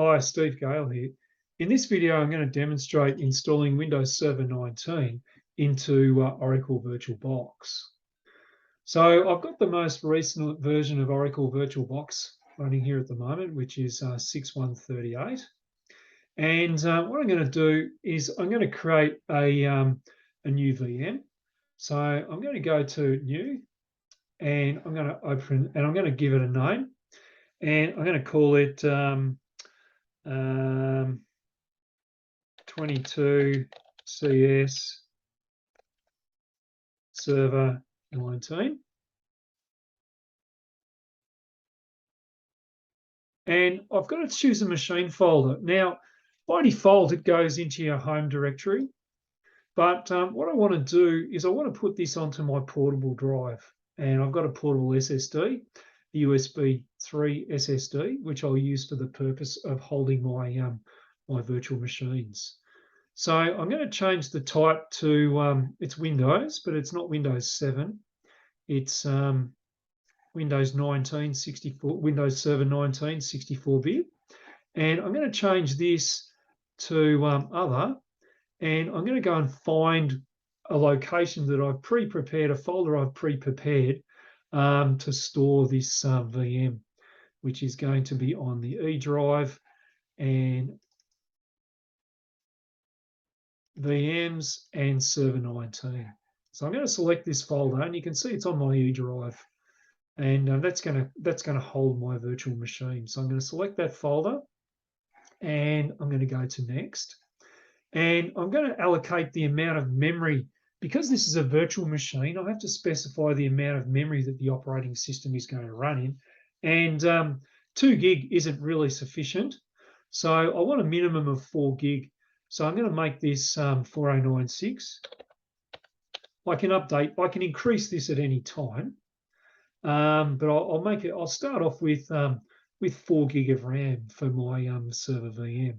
Hi, Steve Gale here. In this video, I'm going to demonstrate installing Windows Server 19 into Oracle VirtualBox. So I've got the most recent version of Oracle VirtualBox running here at the moment, which is 6.138. And what I'm going to do is I'm going to create a new VM. So I'm going to go to New, and I'm going to open, and I'm going to give it a name, and I'm going to call it 22 CS Server 19. And I've got to choose a machine folder. Now, by default, it goes into your home directory. But what I want to do is I want to put this onto my portable drive. And I've got a portable SSD, the USB 3 SSD, which I'll use for the purpose of holding my, my virtual machines. So I'm going to change the type to, it's Windows, but it's not Windows 7. It's Windows 19, 64, Windows Server 19, 64-bit. And I'm going to change this to Other. And I'm going to go and find a location that I've pre-prepared, a folder I've pre-prepared to store this VM, which is going to be on the E drive and VMs and Server 19. So I'm going to select this folder, and you can see it's on my E drive, and that's going to hold my virtual machine. So I'm going to select that folder, and I'm going to go to Next, and I'm going to allocate the amount of memory. Because this is a virtual machine, I have to specify the amount of memory that the operating system is going to run in, and 2 gig isn't really sufficient. So I want a minimum of 4 gig. So I'm going to make this 4096. I can increase this at any time, but I'll start off with 4 gig of RAM for my server VM.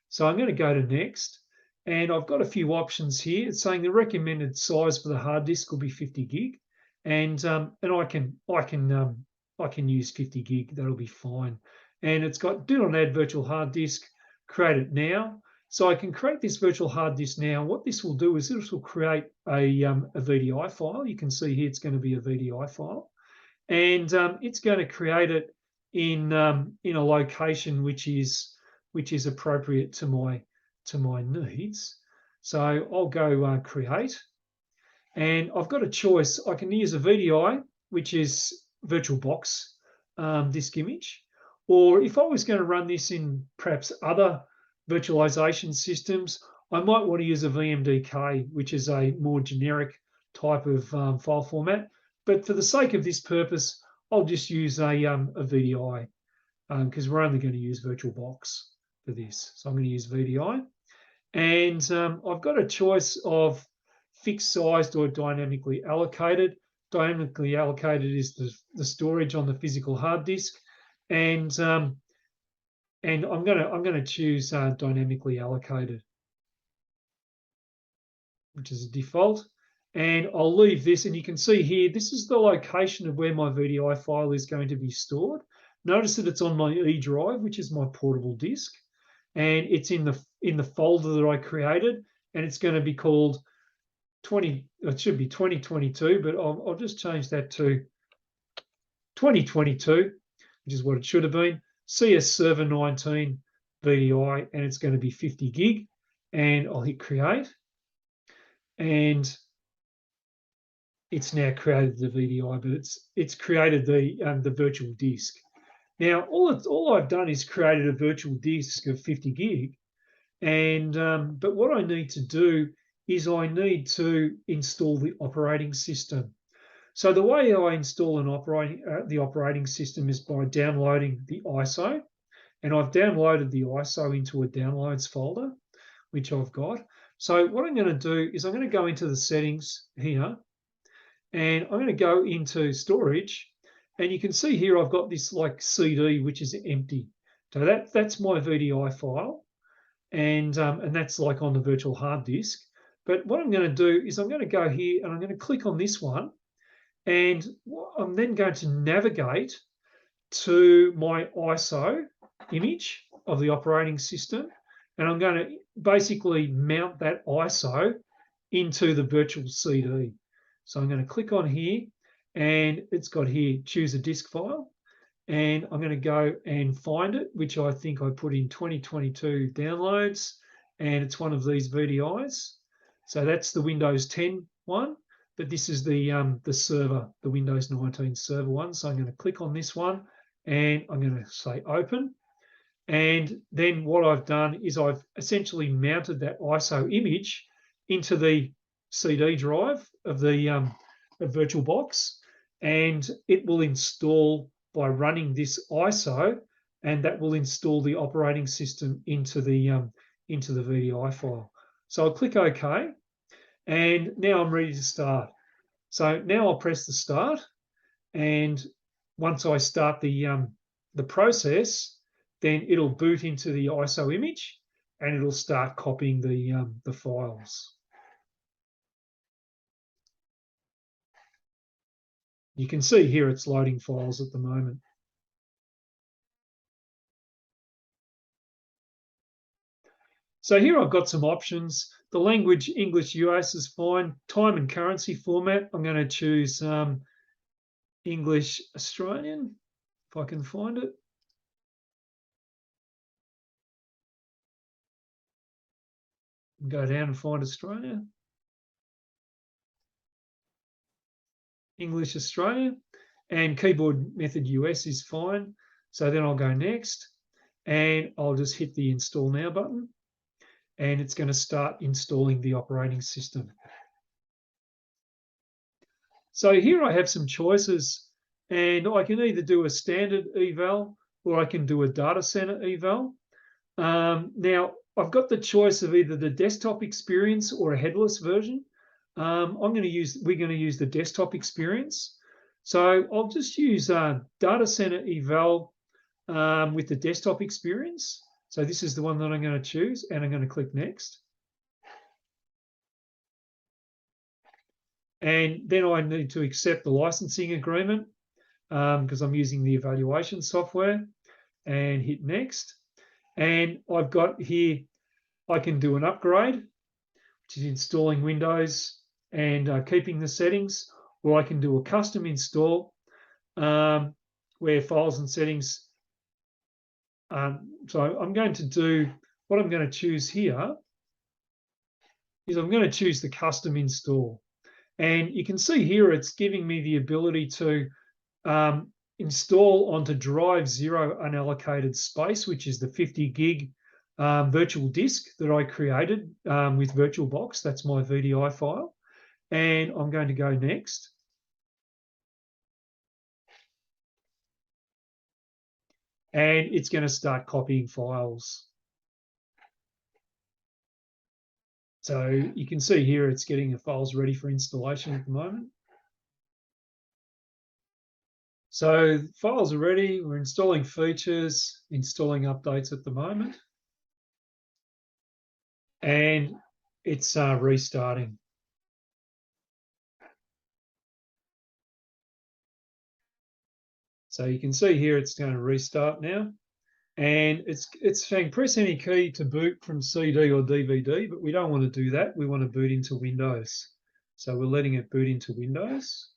So I'm going to go to Next, and I've got a few options here. It's saying the recommended size for the hard disk will be 50 gig, and I can use 50 gig. That'll be fine. And it's got do not add virtual hard disk. Create it now. So I can create this virtual hard disk now. What this will do is this will create a VDI file. You can see here it's going to be a VDI file, and it's going to create it in a location which is appropriate to my needs. So I'll go create, and I've got a choice. I can use a VDI, which is VirtualBox disk image, or if I was going to run this in perhaps other virtualization systems, I might want to use a VMDK, which is a more generic type of file format. But for the sake of this purpose, I'll just use a VDI because we're only going to use VirtualBox for this. So I'm going to use VDI. And I've got a choice of fixed sized or dynamically allocated. Dynamically allocated is the storage on the physical hard disk. And I'm going to choose dynamically allocated, which is a default. And I'll leave this, and you can see here, this is the location of where my VDI file is going to be stored. Notice that it's on my E drive, which is my portable disk, and it's in the folder that I created, and it's going to be called 20. It should be 2022, but I'll just change that to 2022, which is what it should have been. CS Server 19 VDI, and it's going to be 50 gig, and I'll hit create, and it's now created the VDI, but it's created the virtual disk. Now all I've done is created a virtual disk of 50 gig, and but what I need to do is I need to install the operating system. So the way I install the operating system is by downloading the ISO, and I've downloaded the ISO into a downloads folder, which I've got. So what I'm going to do is I'm going to go into the settings here, and I'm going to go into storage, and you can see here I've got this like CD which is empty. So that's my VDI file, and that's like on the virtual hard disk. But what I'm going to do is I'm going to go here and I'm going to click on this one, and I'm then going to navigate to my ISO image, of the operating system, and I'm going to basically mount that ISO into the virtual CD. So I'm going to click on here, and it's got here, choose a disk file, and I'm going to go and find it, which I think I put in 2022 downloads, and it's one of these VDIs. So that's the Windows 10 one, but this is the server, the Windows 19 server one. So I'm going to click on this one, and I'm going to say open. And then what I've done is I've essentially mounted that ISO image into the CD drive of the VirtualBox, and it will install by running this ISO, and that will install the operating system into the VDI file. So I'll click OK, and now I'm ready to start. So now I'll press the start, and once I start the process, then it'll boot into the ISO image, and it'll start copying the files. You can see here it's loading files at the moment. So here I've got some options. The language, English US is fine. Time and currency format, I'm going to choose English Australian, if I can find it. Go down and find Australia. English Australia, and keyboard method US is fine. So then I'll go next, and I'll just hit the install now button, and it's going to start installing the operating system. So here I have some choices, and I can either do a standard eval or I can do a data center eval. Now I've got the choice of either the desktop experience or a headless version. We're going to use the desktop experience. So I'll just use data center eval with the desktop experience. So this is the one that I'm going to choose, and I'm going to click next. And then I need to accept the licensing agreement because I'm using the evaluation software, and hit next. And I've got here, I can do an upgrade, which is installing Windows and keeping the settings, or I can do a custom install where files and settings. So I'm going to do, what I'm going to choose here is I'm going to choose the custom install. And you can see here it's giving me the ability to install onto drive 0 unallocated space, which is the 50 gig virtual disk that I created with VirtualBox. That's my VDI file. And I'm going to go next. And it's going to start copying files. So you can see here it's getting the files ready for installation at the moment. So files are ready. We're installing features, installing updates at the moment. And it's restarting. So you can see here it's going to restart now. And it's saying press any key to boot from CD or DVD, but we don't want to do that. We want to boot into Windows. So we're letting it boot into Windows.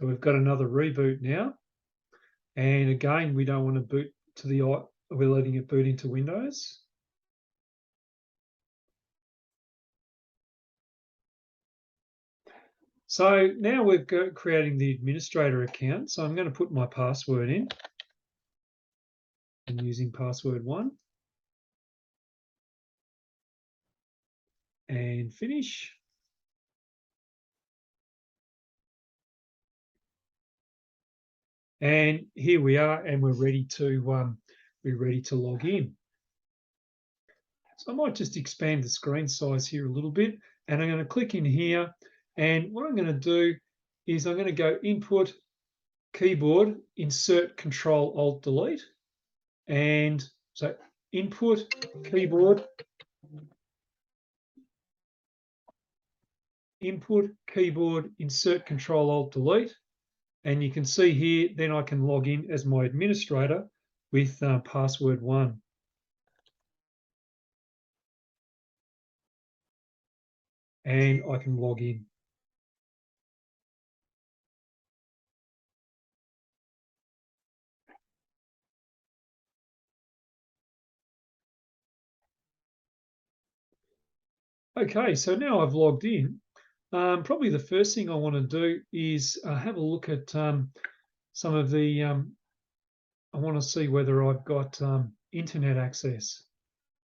So we've got another reboot now. And again, we don't want to boot to we're letting it boot into Windows. So now we're creating the administrator account. So I'm going to put my password in. I'm using password 1. And finish. And here we are, and we're ready to log in. So I might just expand the screen size here a little bit, and I'm going to click in here And what I'm going to do is I'm going to go Input, Keyboard, Insert, Control, Alt, Delete. And so Input, Keyboard, Insert, Control, Alt, Delete. And you can see here, then I can log in as my administrator with password 1. And I can log in. Okay, so now I've logged in. Probably the first thing I want to do is have a look at some of the, I want to see whether I've got internet access.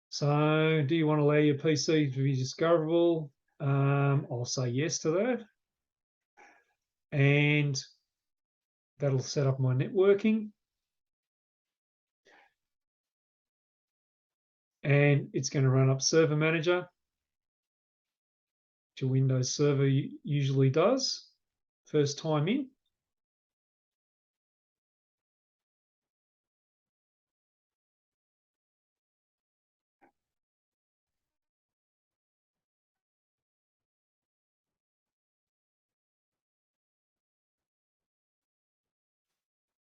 So do you want to allow your PC to be discoverable? I'll say yes to that. And that'll set up my networking. And it's going to run up Server Manager, which a Windows server usually does, first time in.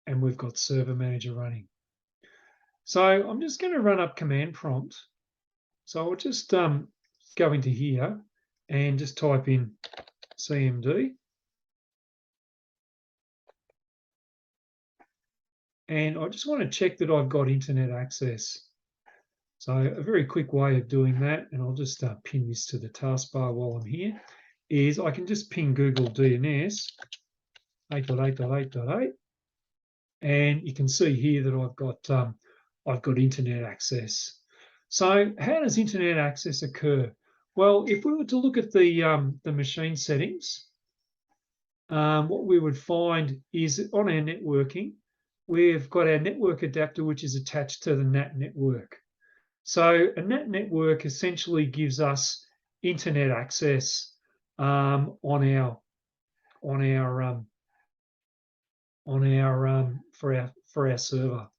And we've got Server Manager running. So I'm just going to run up command prompt. So I'll just go into here and just type in CMD. And I just want to check that I've got internet access. So a very quick way of doing that, and I'll just pin this to the taskbar while I'm here, is I can just ping Google DNS 8.8.8.8, and you can see here that I've got internet access. So how does internet access occur? Well, if we were to look at the machine settings, what we would find is on our networking, we've got our network adapter, which is attached to the NAT network. So a NAT network essentially gives us internet access for our server.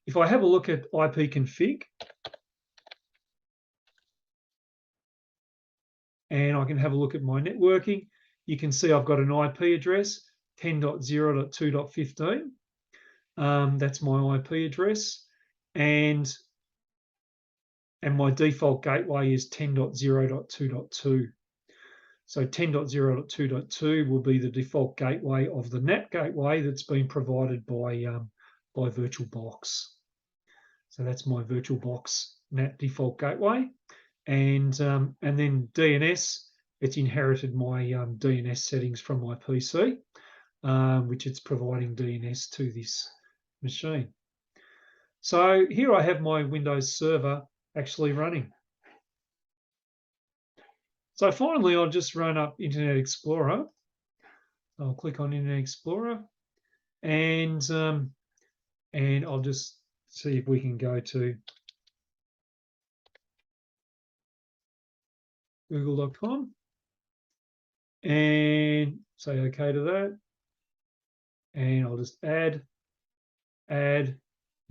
If I have a look at ipconfig, and I can have a look at my networking, you can see I've got an IP address 10.0.2.15. That's my IP address, and my default gateway is 10.0.2.2. So 10.0.2.2 will be the default gateway of the NAT gateway that's been provided by VirtualBox. So that's my VirtualBox NAT default gateway, and then DNS. It's inherited my DNS settings from my PC, which it's providing DNS to this machine. So here I have my Windows server actually running. So finally, I'll just run up Internet Explorer. I'll click on Internet Explorer, and I'll just see if we can go to google.com and say OK to that. And I'll just add, and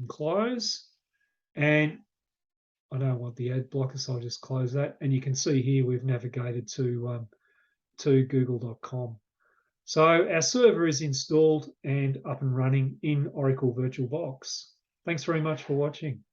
close. And I don't want the ad blocker, so I'll just close that. And you can see here we've navigated to google.com. So our server is installed and up and running in Oracle VirtualBox. Thanks very much for watching.